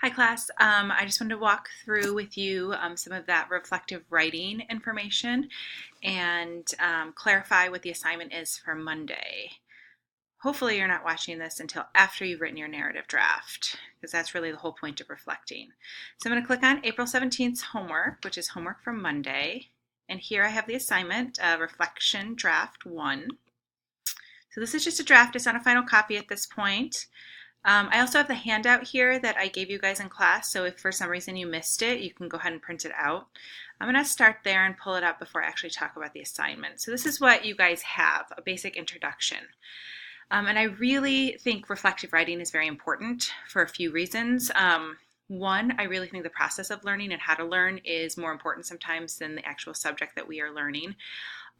Hi class, I just wanted to walk through with you some of that reflective writing information and clarify what the assignment is for Monday. Hopefully you're not watching this until after you've written your narrative draft, because that's really the whole point of reflecting. So I'm going to click on April 17th's homework, which is homework from Monday, and here I have the assignment, Reflection Draft 1. So this is just a draft, it's not a final copy at this point. I also have the handout here that I gave you guys in class, so if for some reason you missed it, you can go ahead and print it out. I'm going to start there and pull it up before I actually talk about the assignment. So this is what you guys have, a basic introduction. And I really think reflective writing is very important for a few reasons. One, I really think the process of learning and how to learn is more important sometimes than the actual subject that we are learning.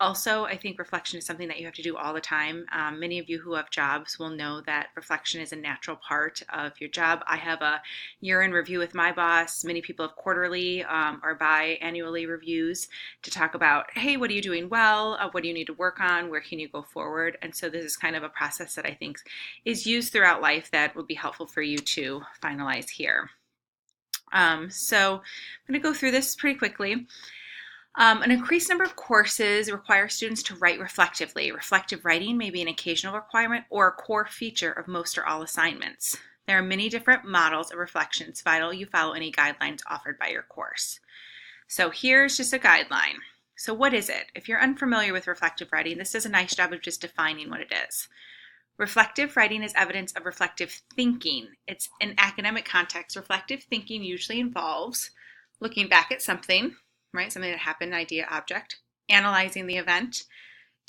Also, I think reflection is something that you have to do all the time. Many of you who have jobs will know that reflection is a natural part of your job. I have a year-end review with my boss. Many people have quarterly or biannually reviews to talk about, hey, what are you doing well? What do you need to work on? Where can you go forward? And so this is kind of a process that I think is used throughout life that would be helpful for you to finalize here. So I'm going to go through this pretty quickly. An increased number of courses require students to write reflectively. Reflective writing may be an occasional requirement or a core feature of most or all assignments. There are many different models of reflection. It's vital you follow any guidelines offered by your course. So here's just a guideline. So what is it? If you're unfamiliar with reflective writing, this does a nice job of just defining what it is. Reflective writing is evidence of reflective thinking. It's in academic context. Reflective thinking usually involves looking back at something, right? Something that happened, idea, object, analyzing the event,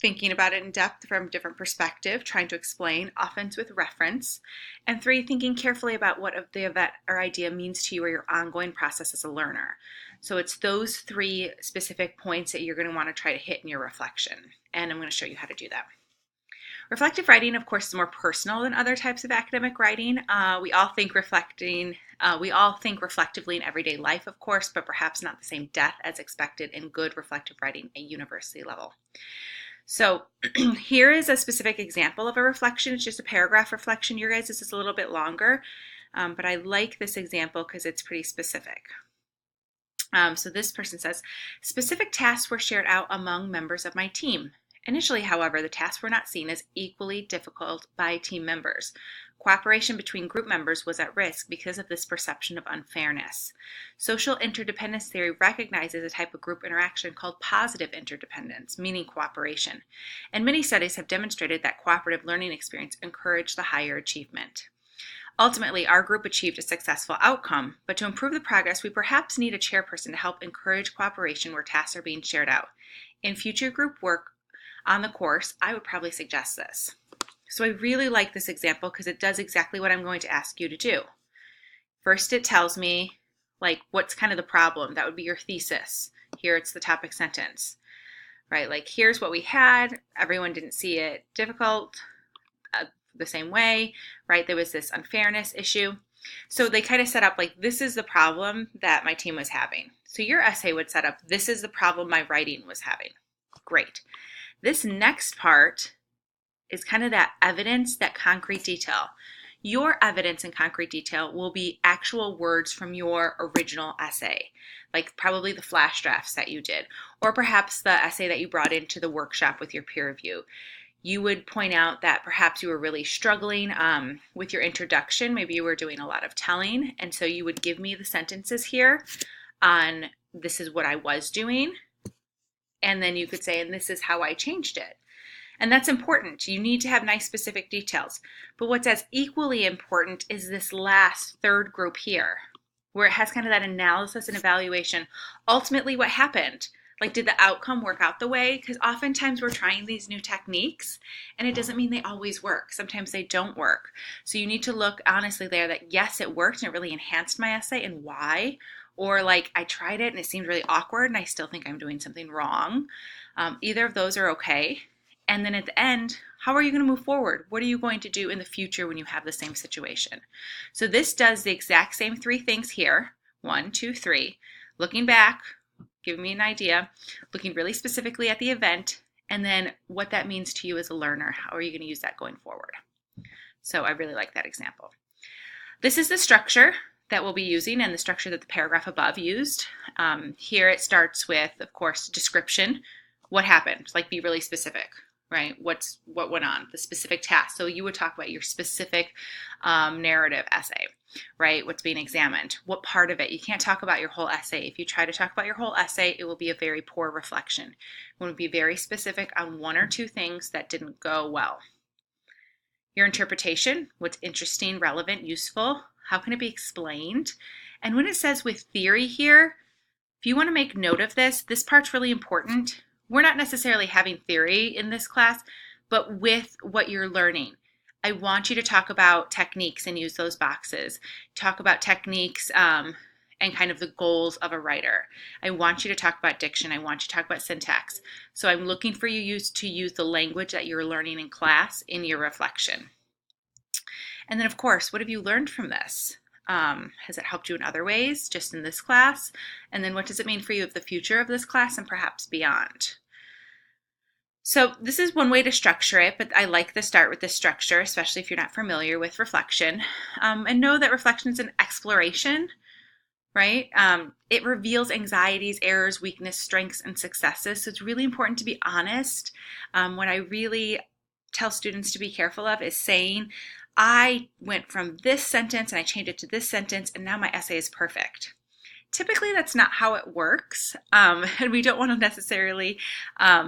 thinking about it in depth from a different perspective, trying to explain, often with reference. And 3, thinking carefully about what the event or idea means to you or your ongoing process as a learner. So it's those 3 specific points that you're going to want to try to hit in your reflection. And I'm going to show you how to do that. Reflective writing, of course, is more personal than other types of academic writing. We all think reflectively in everyday life, of course, but perhaps not the same depth as expected in good reflective writing at university level. So here is a specific example of a reflection. It's just a paragraph reflection. Your guys, this is a little bit longer, but I like this example because it's pretty specific. So this person says, specific tasks were shared out among members of my team. Initially, however, the tasks were not seen as equally difficult by team members. Cooperation between group members was at risk because of this perception of unfairness. Social interdependence theory recognizes a type of group interaction called positive interdependence, meaning cooperation. And many studies have demonstrated that cooperative learning experience encourage the higher achievement. Ultimately, our group achieved a successful outcome, but to improve the progress, we perhaps need a chairperson to help encourage cooperation where tasks are being shared out. In future group work on the course, I would probably suggest this. So I really like this example because it does exactly what I'm going to ask you to do. First, it tells me like what's kind of the problem. That would be your thesis. Here it's the topic sentence, right? Like here's what we had. Everyone didn't see it difficult the same way, right? There was this unfairness issue. So they kind of set up like this is the problem that my team was having. So your essay would set up this is the problem my writing was having. Great. This next part is kind of that evidence, that concrete detail. Your evidence and concrete detail will be actual words from your original essay, like probably the flash drafts that you did, or perhaps the essay that you brought into the workshop with your peer review. You would point out that perhaps you were really struggling with your introduction. Maybe you were doing a lot of telling, and so you would give me the sentences here on this is what I was doing. And then you could say, and this is how I changed it. And that's important. You need to have nice specific details. But what's as equally important is this last third group here, where it has kind of that analysis and evaluation. Ultimately, what happened? Like, did the outcome work out the way? Because oftentimes we're trying these new techniques, and it doesn't mean they always work. Sometimes they don't work. So you need to look honestly there that, yes, it worked, and it really enhanced my essay, and why? Or like I tried it and it seemed really awkward and I still think I'm doing something wrong. Either of those are okay. And then at the end, how are you going to move forward? What are you going to do in the future when you have the same situation? So this does the exact same 3 things here. 1, 2, 3. Looking back, giving me an idea, looking really specifically at the event, and then what that means to you as a learner. How are you going to use that going forward? So I really like that example. This is the structure. that we'll be using and the structure that the paragraph above used. Here it starts with, of course, description. What happened? Like, be really specific, right? What went on? The specific task. So you would talk about your specific narrative essay, right? What's being examined? What part of it? You can't talk about your whole essay. If you try to talk about your whole essay, it will be a very poor reflection. You want to be very specific on one or two things that didn't go well. Your interpretation, what's interesting, relevant, useful, how can it be explained? And when it says with theory here, if you want to make note of this, this part's really important. We're not necessarily having theory in this class, but with what you're learning. I want you to talk about techniques and use those boxes. Talk about techniques and kind of the goals of a writer. I want you to talk about diction. I want you to talk about syntax. So I'm looking for you to use the language that you're learning in class in your reflection. And then, of course, what have you learned from this? Has it helped you in other ways, just in this class? And then what does it mean for you of the future of this class and perhaps beyond? So this is one way to structure it, but I like to start with this structure, especially if you're not familiar with reflection. And know that reflection is an exploration, right? It reveals anxieties, errors, weakness, strengths, and successes. So it's really important to be honest. What I really tell students to be careful of is saying, I went from this sentence and I changed it to this sentence and now my essay is perfect. Typically that's not how it works. And we don't want to necessarily, I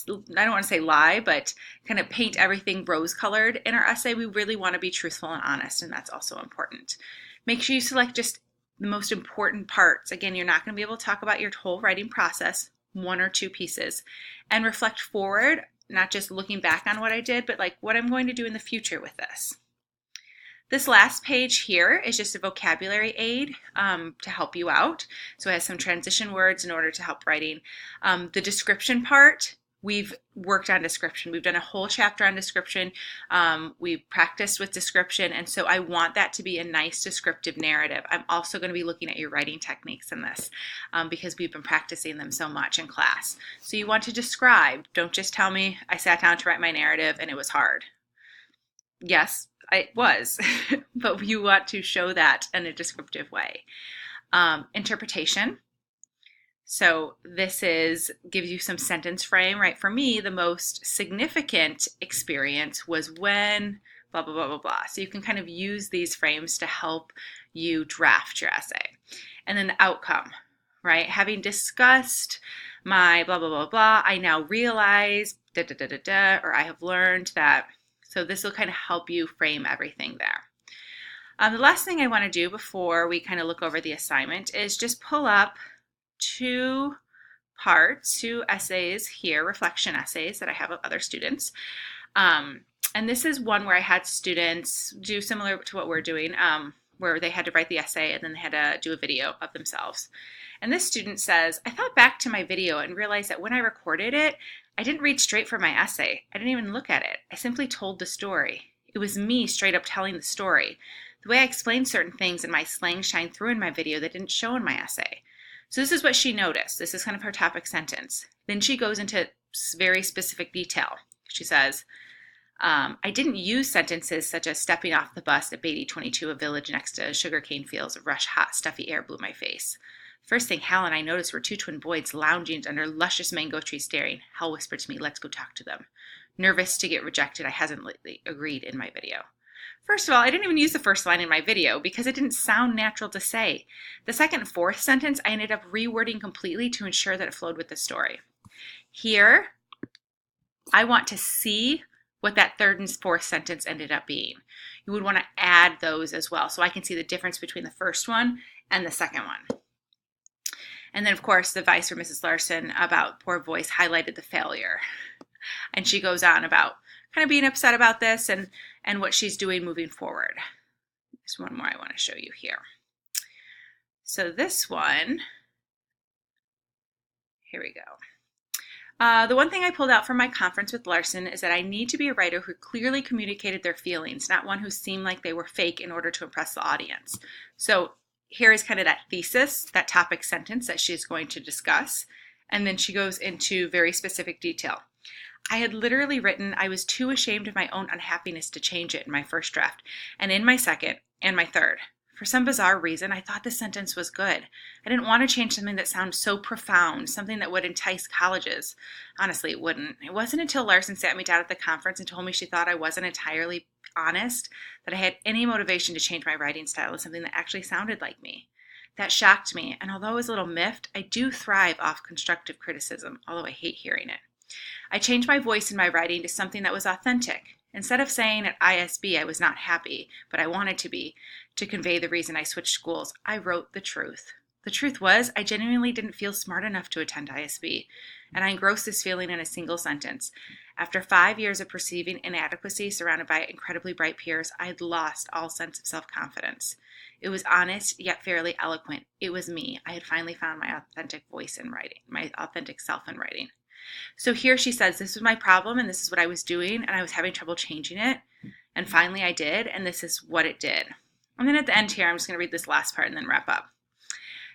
don't want to say lie, but kind of paint everything rose-colored in our essay. We really want to be truthful and honest, and that's also important. Make sure you select just the most important parts. Again, you're not going to be able to talk about your whole writing process, one or two pieces, and reflect forward, not just looking back on what I did, but like what I'm going to do in the future with this. This last page here is just a vocabulary aid to help you out. So it has some transition words in order to help writing. The description part, we've worked on description. We've done a whole chapter on description. We've practiced with description, and so I want that to be a nice descriptive narrative. I'm also going to be looking at your writing techniques in this because we've been practicing them so much in class. So you want to describe. Don't just tell me I sat down to write my narrative and it was hard. Yes, it was, but you want to show that in a descriptive way. Interpretation. So this gives you some sentence frame, right? For me, the most significant experience was when blah, blah, blah, blah, blah. So you can kind of use these frames to help you draft your essay. And then the outcome, right? Having discussed my blah, blah, blah, blah, I now realize da, da, da, da, da, or I have learned that. So this will kind of help you frame everything there. The last thing I want to do before we kind of look over the assignment is just pull up two essays here, reflection essays that I have of other students. And this is one where I had students do similar to what we're doing, where they had to write the essay and then they had to do a video of themselves. And this student says, I thought back to my video and realized that when I recorded it, I didn't read straight from my essay. I didn't even look at it. I simply told the story. It was me straight up telling the story. The way I explained certain things in my slang shine through in my video that didn't show in my essay. So this is what she noticed. This is kind of her topic sentence. Then she goes into very specific detail. She says, I didn't use sentences such as stepping off the bus at Beatty 22, a village next to sugarcane fields. A rush, hot, stuffy air blew my face. First thing Hal and I noticed were two twin boys lounging under luscious mango trees staring. Hal whispered to me, let's go talk to them. Nervous to get rejected, I hesitantly agreed in my video. First of all, I didn't even use the first line in my video because it didn't sound natural to say. The second and fourth sentence, I ended up rewording completely to ensure that it flowed with the story. Here, I want to see what that third and fourth sentence ended up being. You would want to add those as well so I can see the difference between the first one and the second one. And then, of course, the advice from Mrs. Larson about poor voice highlighted the failure. And she goes on about kind of being upset about this and what she's doing moving forward. There's one more I want to show you here. So this one, here we go. The one thing I pulled out from my conference with Larson is that I need to be a writer who clearly communicated their feelings, not one who seemed like they were fake in order to impress the audience. So here is kind of that thesis, that topic sentence that she's going to discuss. And then she goes into very specific detail. I had literally written, I was too ashamed of my own unhappiness to change it in my first draft, and in my second, and my third. For some bizarre reason, I thought this sentence was good. I didn't want to change something that sounds so profound, something that would entice colleges. Honestly, it wouldn't. It wasn't until Larson sat me down at the conference and told me she thought I wasn't entirely honest that I had any motivation to change my writing style to something that actually sounded like me. That shocked me, and although I was a little miffed, I do thrive off constructive criticism, although I hate hearing it. I changed my voice in my writing to something that was authentic. Instead of saying at ISB I was not happy, but I wanted to be, to convey the reason I switched schools, I wrote the truth. The truth was, I genuinely didn't feel smart enough to attend ISB, and I engrossed this feeling in a single sentence. After 5 years of perceiving inadequacy surrounded by incredibly bright peers, I had lost all sense of self-confidence. It was honest, yet fairly eloquent. It was me. I had finally found my authentic voice in writing, my authentic self in writing. So here she says, this was my problem and this is what I was doing and I was having trouble changing it. And finally I did, and this is what it did. And then at the end here, I'm just going to read this last part and then wrap up.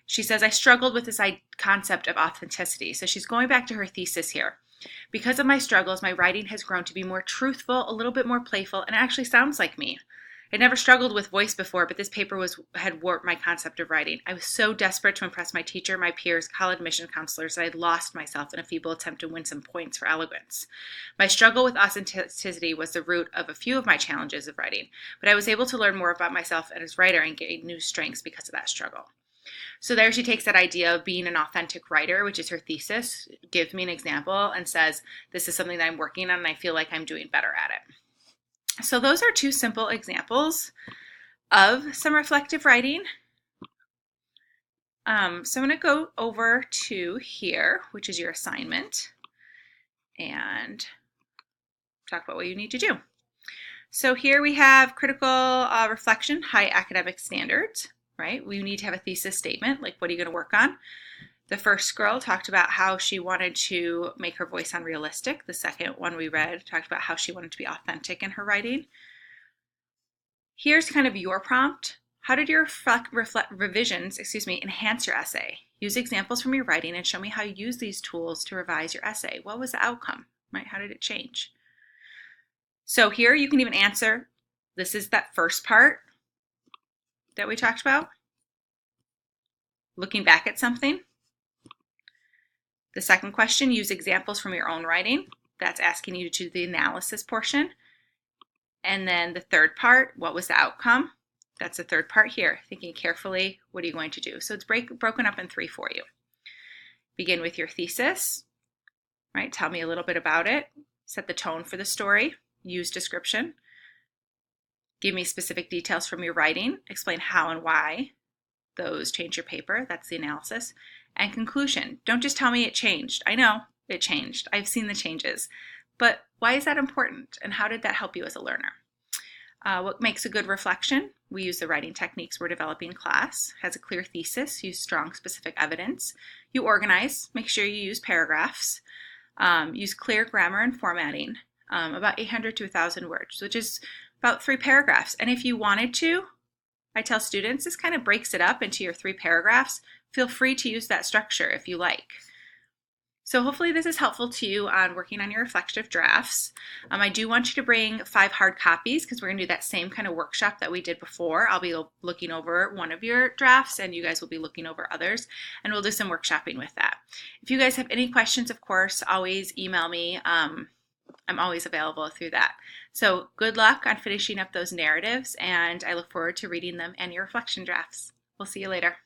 She says, I struggled with this concept of authenticity. So she's going back to her thesis here. Because of my struggles, my writing has grown to be more truthful, a little bit more playful, and it actually sounds like me. I never struggled with voice before, but this paper had warped my concept of writing. I was so desperate to impress my teacher, my peers, college admission counselors that I had lost myself in a feeble attempt to win some points for eloquence. My struggle with authenticity was the root of a few of my challenges of writing, but I was able to learn more about myself as a writer and gain new strengths because of that struggle. So there she takes that idea of being an authentic writer, which is her thesis, gives me an example, and says, this is something that I'm working on and I feel like I'm doing better at it. So those are two simple examples of some reflective writing. So I'm going to go over to here, which is your assignment, and talk about what you need to do. So here we have critical reflection, high academic standards, right? We need to have a thesis statement, like what are you going to work on? The first girl talked about how she wanted to make her voice unrealistic. The second one we read talked about how she wanted to be authentic in her writing. Here's kind of your prompt. How did your revisions enhance your essay? Use examples from your writing and show me how you use these tools to revise your essay. What was the outcome, right? How did it change? So here you can even answer, this is that first part that we talked about. Looking back at something. The second question, use examples from your own writing. That's asking you to do the analysis portion. And then the third part, what was the outcome? That's the third part here, thinking carefully, what are you going to do? So it's broken up in three for you. Begin with your thesis, right? Tell me a little bit about it. Set the tone for the story. Use description. Give me specific details from your writing. Explain how and why those change your paper. That's the analysis. And conclusion. Don't just tell me it changed. I know it changed. I've seen the changes. But why is that important? And how did that help you as a learner? What makes a good reflection? We use the writing techniques we're developing in class. Has a clear thesis. Use strong specific evidence. You organize. Make sure you use paragraphs. Use clear grammar and formatting. About 800 to 1,000 words, which is about 3 paragraphs. And if you wanted to, I tell students, this kind of breaks it up into your 3 paragraphs. Feel free to use that structure if you like. So hopefully this is helpful to you on working on your reflective drafts. I do want you to bring 5 hard copies because we're going to do that same kind of workshop that we did before. I'll be looking over one of your drafts and you guys will be looking over others, and we'll do some workshopping with that. If you guys have any questions, of course, always email me. I'm always available through that. So good luck on finishing up those narratives, and I look forward to reading them and your reflection drafts. We'll see you later.